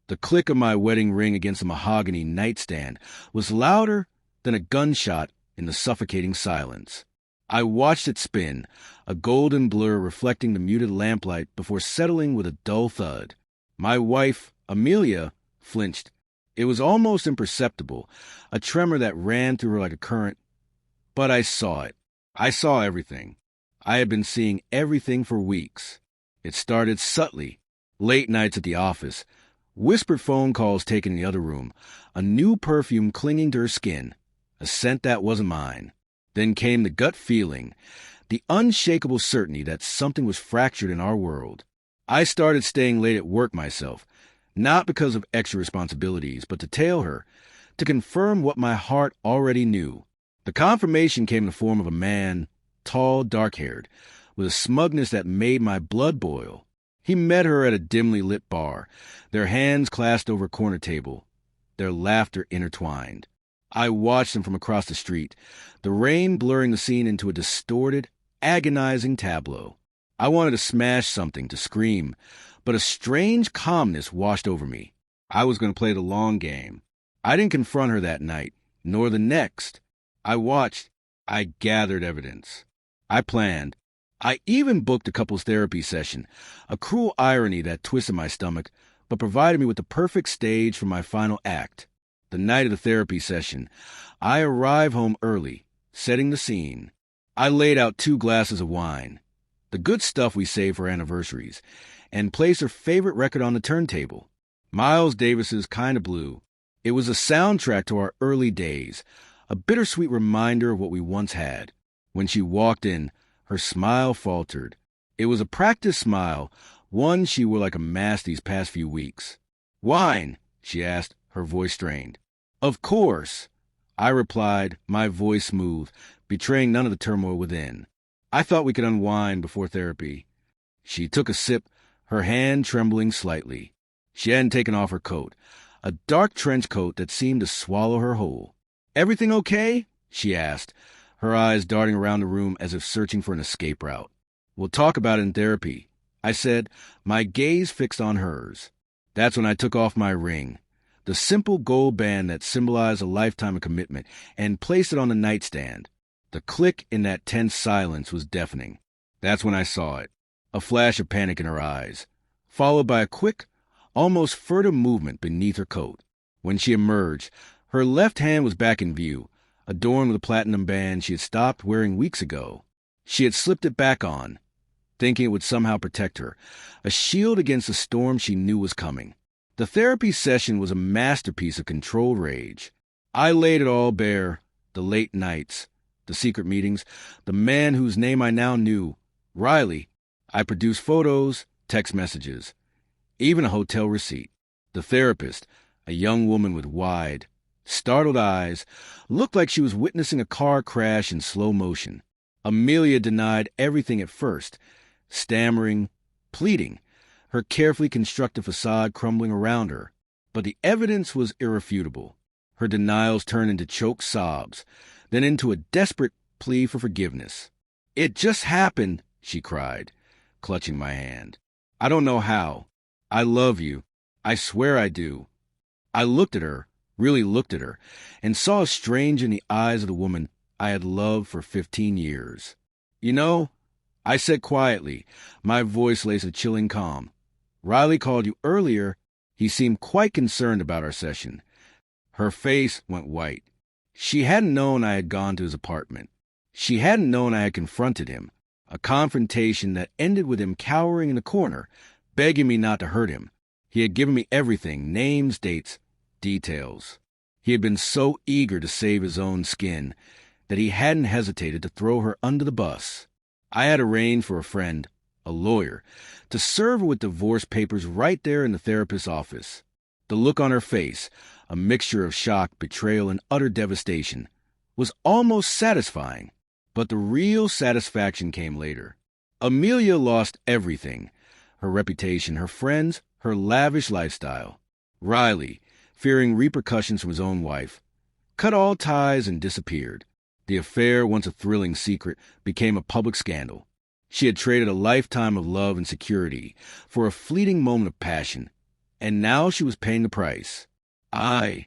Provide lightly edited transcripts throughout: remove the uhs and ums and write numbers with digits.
The click of my wedding ring against the mahogany nightstand was louder than a gunshot in the suffocating silence. I watched it spin, a golden blur reflecting the muted lamplight before settling with a dull thud. My wife, Amelia, flinched. It was almost imperceptible, a tremor that ran through her like a current. But I saw it. I saw everything. I had been seeing everything for weeks. It started subtly, late nights at the office, whispered phone calls taken in the other room, a new perfume clinging to her skin, a scent that wasn't mine. Then came the gut feeling, the unshakable certainty that something was fractured in our world. I started staying late at work myself, not because of extra responsibilities, but to tail her, to confirm what my heart already knew. The confirmation came in the form of a man, tall, dark-haired, with a smugness that made my blood boil. He met her at a dimly lit bar, their hands clasped over a corner table, their laughter intertwined. I watched them from across the street, the rain blurring the scene into a distorted, agonizing tableau. I wanted to smash something, to scream, but a strange calmness washed over me. I was going to play the long game. I didn't confront her that night, nor the next. I watched. I gathered evidence. I planned. I even booked a couples therapy session, a cruel irony that twisted my stomach, but provided me with the perfect stage for my final act. The night of the therapy session, I arrived home early, setting the scene. I laid out 2 glasses of wine, the good stuff we save for anniversaries, and placed her favorite record on the turntable, Miles Davis's Kinda Blue. It was a soundtrack to our early days, a bittersweet reminder of what we once had. When she walked in, her smile faltered. It was a practiced smile, one she wore like a mask these past few weeks. "Wine?" she asked, her voice strained. "Of course," I replied, my voice smooth, betraying none of the turmoil within. "I thought we could unwind before therapy." She took a sip, her hand trembling slightly. She hadn't taken off her coat, a dark trench coat that seemed to swallow her whole. "Everything okay?" she asked, her eyes darting around the room as if searching for an escape route. "We'll talk about it in therapy," I said, my gaze fixed on hers. That's when I took off my ring, the simple gold band that symbolized a lifetime of commitment, and placed it on the nightstand. The click in that tense silence was deafening. That's when I saw it, a flash of panic in her eyes, followed by a quick, almost furtive movement beneath her coat. When she emerged, her left hand was back in view, adorned with a platinum band she had stopped wearing weeks ago. She had slipped it back on, thinking it would somehow protect her, a shield against the storm she knew was coming. The therapy session was a masterpiece of controlled rage. I laid it all bare, the late nights, the secret meetings, the man whose name I now knew, Riley. I produced photos, text messages, even a hotel receipt. The therapist, a young woman with wide, startled eyes, looked like she was witnessing a car crash in slow motion. Amelia denied everything at first, stammering, pleading, her carefully constructed facade crumbling around her. But the evidence was irrefutable. Her denials turned into choked sobs, then into a desperate plea for forgiveness. "It just happened," she cried, clutching my hand. "I don't know how. I love you. I swear I do." I looked at her, really looked at her, and saw a strange in the eyes of the woman I had loved for 15 years. "You know," I said quietly, my voice laced a chilling calm, "Riley called you earlier. He seemed quite concerned about our session." Her face went white. She hadn't known I had gone to his apartment. She hadn't known I had confronted him, a confrontation that ended with him cowering in the corner, begging me not to hurt him. He had given me everything, names, dates, details. He had been so eager to save his own skin that he hadn't hesitated to throw her under the bus. I had arranged for a friend, a lawyer, to serve her with divorce papers right there in the therapist's office. The look on her face, a mixture of shock, betrayal, and utter devastation, was almost satisfying. But the real satisfaction came later. Amelia lost everything: her reputation, her friends, her lavish lifestyle. Riley, fearing repercussions from his own wife, cut all ties and disappeared. The affair, once a thrilling secret, became a public scandal. She had traded a lifetime of love and security for a fleeting moment of passion. And now she was paying the price. I,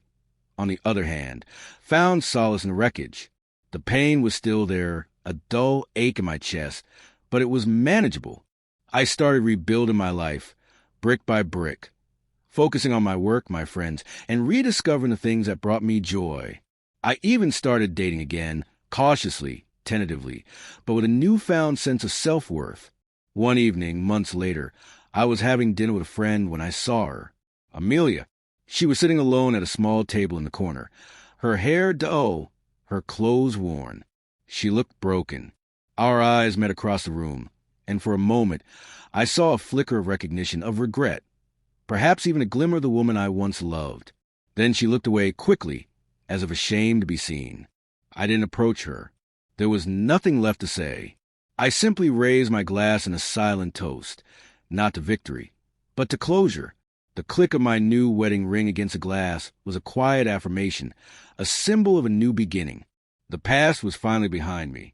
on the other hand, found solace in the wreckage. The pain was still there, a dull ache in my chest, but it was manageable. I started rebuilding my life, brick by brick, focusing on my work, my friends, and rediscovering the things that brought me joy. I even started dating again, cautiously, tentatively, but with a newfound sense of self-worth. One evening, months later, I was having dinner with a friend when I saw her. Amelia. She was sitting alone at a small table in the corner, her hair dull, her clothes worn. She looked broken. Our eyes met across the room, and for a moment I saw a flicker of recognition, of regret, perhaps even a glimmer of the woman I once loved. Then she looked away quickly, as if ashamed to be seen. I didn't approach her. There was nothing left to say. I simply raised my glass in a silent toast, not to victory, but to closure. The click of my new wedding ring against the glass was a quiet affirmation, a symbol of a new beginning. The past was finally behind me.